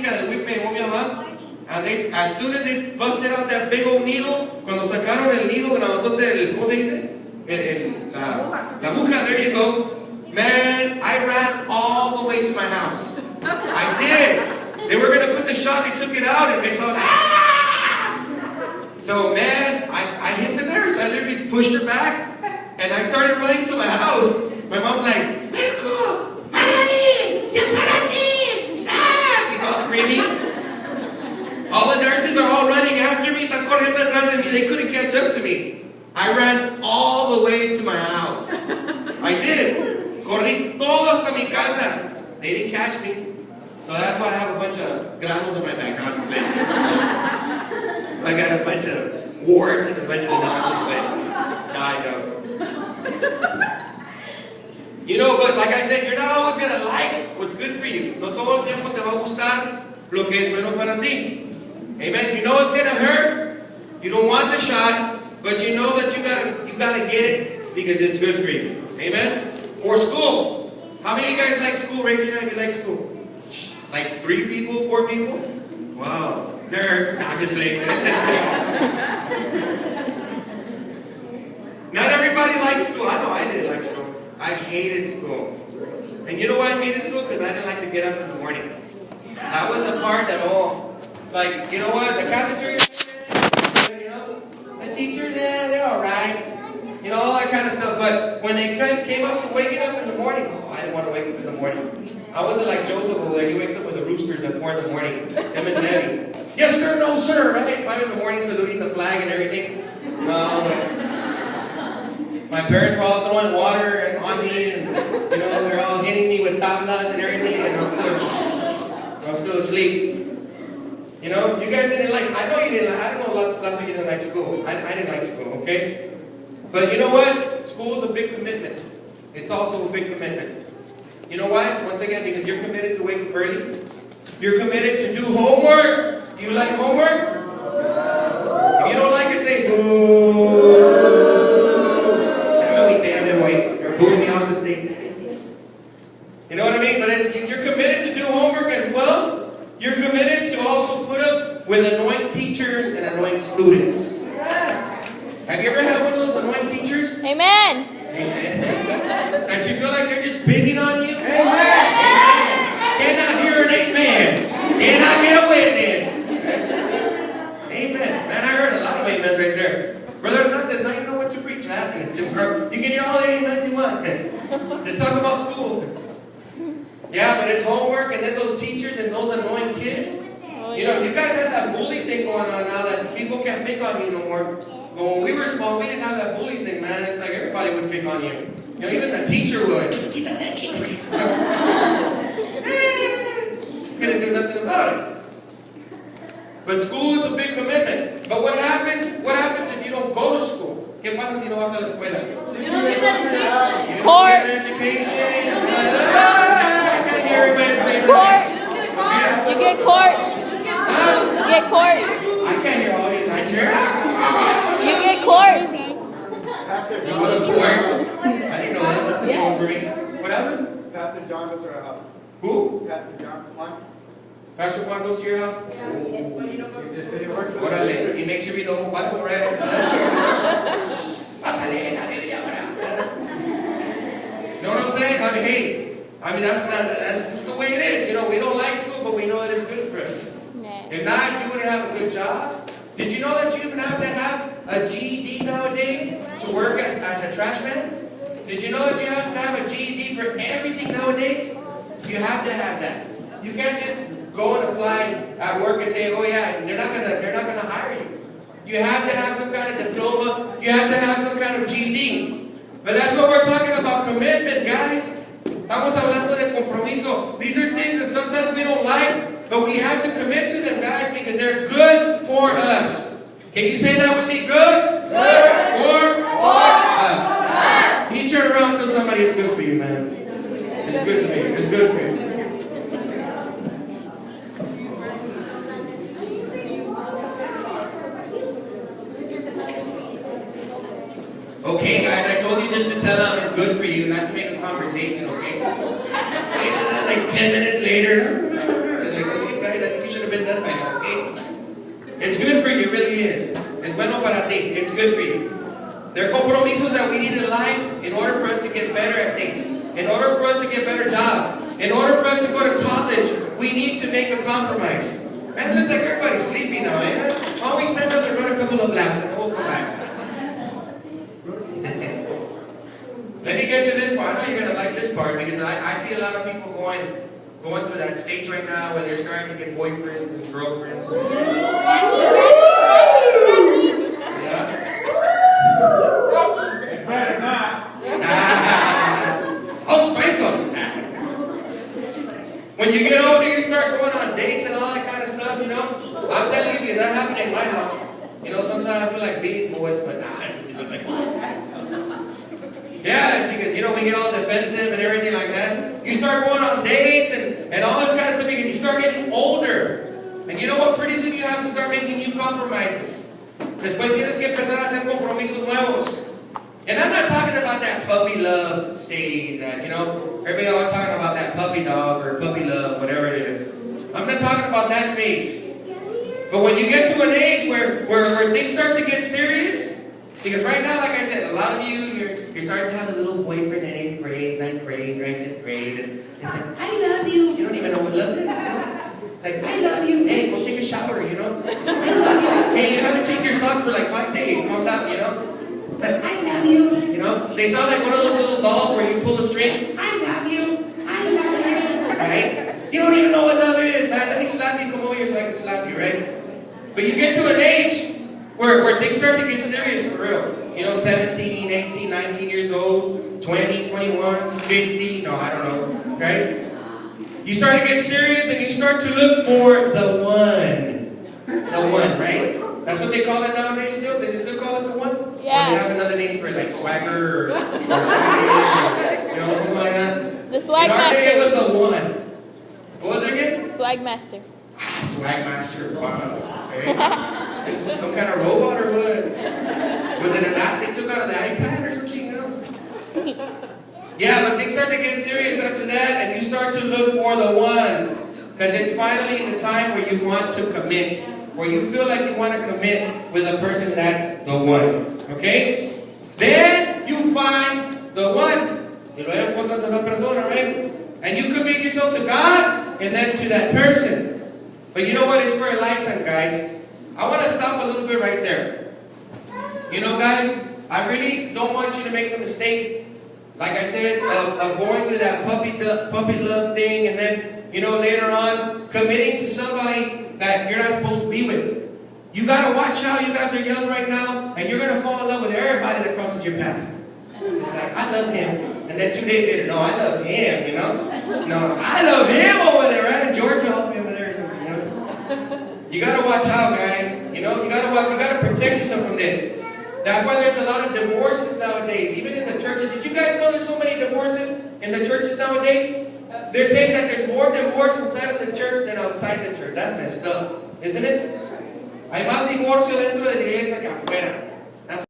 técnica del whip me llevó mi mamá. And as soon as they busted out that big old needle, cuando sacaron el nido grandote del, ¿cómo se dice? La aguja, there you go. Man, I ran all the way to my house. I did. They were going to put the shot, they took it out, and they saw, ah! So, man, I hit the nurse. I literally pushed her back, and I started running to my house. My mom's like, Marco, párale, ya párate, stop! She's all screaming. All the nurses are all running after me. Están corriendo atrás de mí. They couldn't catch up to me. I ran all the way to my house. I did. Corrí todo hasta mi casa. They didn't catch me. So that's why I have a bunch of granos on my back. No, I'm just playing. I got a bunch of warts and a bunch of numbers. No, I don't. You know, but like I said, you're not always going to like what's good for you. No todo el tiempo te va a gustar lo que es bueno para ti. Amen. You know it's going to hurt. You don't want the shot, but you know that you gotta get it because it's good for you. Amen. Or school. How many of you guys like school? Raise your hand if you like school. Like 3 people, 4 people? Wow. Nerds. Nah, I'm just playing. Not everybody likes school. I know I didn't like school. I hated school. And you know why I hated school? Because I didn't like to get up in the morning. That was the part that like, you know what? The cafeteria, you know, the teachers, they're all right. You know, all that kind of stuff. But when they came up to waking up in the morning, I didn't want to wake up in the morning. I wasn't like Joseph over there. He wakes up with the roosters at 4 in the morning. Him and Debbie. Yes, sir, no, sir. Right? 5 in the morning, saluting the flag and everything. My parents were all throwing water on me, and you know, they're all hitting me with tablas and everything, and I'm still asleep. You know, you guys didn't like. I know you didn't. I don't know lots of you didn't like school. I didn't like school. Okay. But you know what? School is a big commitment. It's also a big commitment. You know why? Once again, because you're committed to wake up early. You're committed to do homework. Do you like homework? If you don't like it, say boo. You're booing me off the stage. You know what I mean? But you're committed to do homework as well. You're committed to also put up with annoying teachers and annoying students. Have you ever had one of those annoying teachers? Amen. Amen. That you feel like they're just picking on you? Amen. Cannot hear an amen. Cannot get a witness. Amen. Man, I heard a lot of amens right there. Brother, not you know what to preach. Tomorrow. You can hear all the amens you want. Just talk about school. Yeah, but it's homework, and then those teachers and those annoying kids. You know, you guys have that bully thing going on now that people can't pick on you no more. But when we were small, we didn't have that bully thing, man. It's like everybody would pick on you. You know, even the teacher would. Couldn't do nothing about it. But school is a big commitment. But what happens if you don't go to school? ¿Qué pasa si no vas a la escuela? You don't get an education. Court. You don't get an education. I can't hear everybody say Court. You get court. You get court. I can't hear all you guys here. You get court. You go to court? I didn't know that. That's a new one for me. What happened? Pastor John goes to our house. Who? Pastor John. Pastor Juan goes to your house? Yeah. He works for Orale. He makes you read the whole Bible, right? Pásale la Biblia ahora. Know what I'm saying? I mean, hey, that's just the way it is. You know, we don't like school, but we know that it's good for us. If not, you wouldn't have a good job. Did you know that you even have to have a GED nowadays to work as a trash man? Did you know that you have to have a GED for everything nowadays? You have to have that. You can't just go and apply at work and say, oh yeah, they're not gonna hire you. You have to have some kind of diploma. You have to have some kind of GED. But that's what we're talking about, commitment, guys. Estamos hablando de compromiso. These are things that sometimes we don't like, but we have to commit to them, guys, because they're good for us. Can you say that with me? Good? Good. For us. Can you turn around and tell somebody it's good for you, man? It's good for you. It's good for you. Okay, guys, I told you just to tell them it's good for you, not to make a conversation, okay? Like 10 minutes later, like, okay, guys, I think Okay? It's good for you, it really is. Es bueno para ti. It's good for you. There are compromisos that we need in life in order for us to get better at things. In order for us to get better jobs. In order for us to go to college, we need to make a compromise. Man, it looks like everybody's sleepy now, eh? Why don't we stand up and run a couple of laps and then we'll come back. Let me get to this part. I know you're going to like this part because I see a lot of people going through that stage right now where they're starting to get boyfriends and girlfriends. Better not. I'll spank them. When you get older, you start going on dates and all that kind of stuff, you know. I'm telling you, that happened in my house. You know, sometimes I feel like beating boys, but nah. I'm like, yeah, it's because, you know, we get all defensive and everything like that. You start going on dates and all this kind of stuff because you start getting older. And you know what? Pretty soon you have to start making new compromises. Después tienes que empezar a hacer compromisos nuevos. And I'm not talking about that puppy love stage that, you know, everybody always talking about that puppy dog or puppy love, whatever it is. I'm not talking about that phase. But when you get to an age where things start to get serious, because right now, like I said, a lot of you, you're starting to have a little boyfriend in 8th grade, 9th grade, 10th grade, and it's like, I love you. You don't even know what love is. It's like, I love you. Hey, go take a shower, you know. I love you. Hey, you haven't changed your socks for like 5 days. Calm down, you know. But I love you. You know, they sound like one of those little dolls where you pull a string. I love you. I love you. Right? You don't even know what love is, man. Let me slap you. Come over here so I can slap you, right? But you get to an age where things start to get serious for real. You know, 17, 18, 19 years old, 20, 21, 50, no, I don't know, right? You start to get serious and you start to look for the one. The one, right? That's what they call it nowadays still? They still call it the one? Yeah. Or they have another name for it, like swagger or swagger, you know, something like that? The swag In our day, it was master. the one. What was it again? Swag master. Ah, swag master, wow. Okay. Is this some kind of robot or what? Was it an app they took out of the iPad or something? You know? Yeah, but things start to get serious after that, and you start to look for the one. Because it's finally the time where you want to commit. Where you feel like you want to commit with a person that's the one. Okay? Then you find the one. Y luego encuentras a esa persona, right? And you commit yourself to God and then to that person. But you know what? It's for a lifetime, guys. I want to stop a little bit right there. You know, guys, I really don't want you to make the mistake, like I said, of going through that puppy love thing and then, you know, later on committing to somebody that you're not supposed to be with. You got to watch out. You guys are young right now, and you're going to fall in love with everybody that crosses your path. It's like, I love him. And then 2 days later, no, I love him, you know. No, I love him over there, right? In Georgia, over there or something, you know. You got to watch out, guys. You know, you got to protect yourself from this. That's why there's a lot of divorces nowadays, even in the churches. Did you guys know there's so many divorces in the churches nowadays? They're saying that there's more divorce inside of the church than outside the church. That's messed up, isn't it? Hay más divorcio dentro de la iglesia que afuera.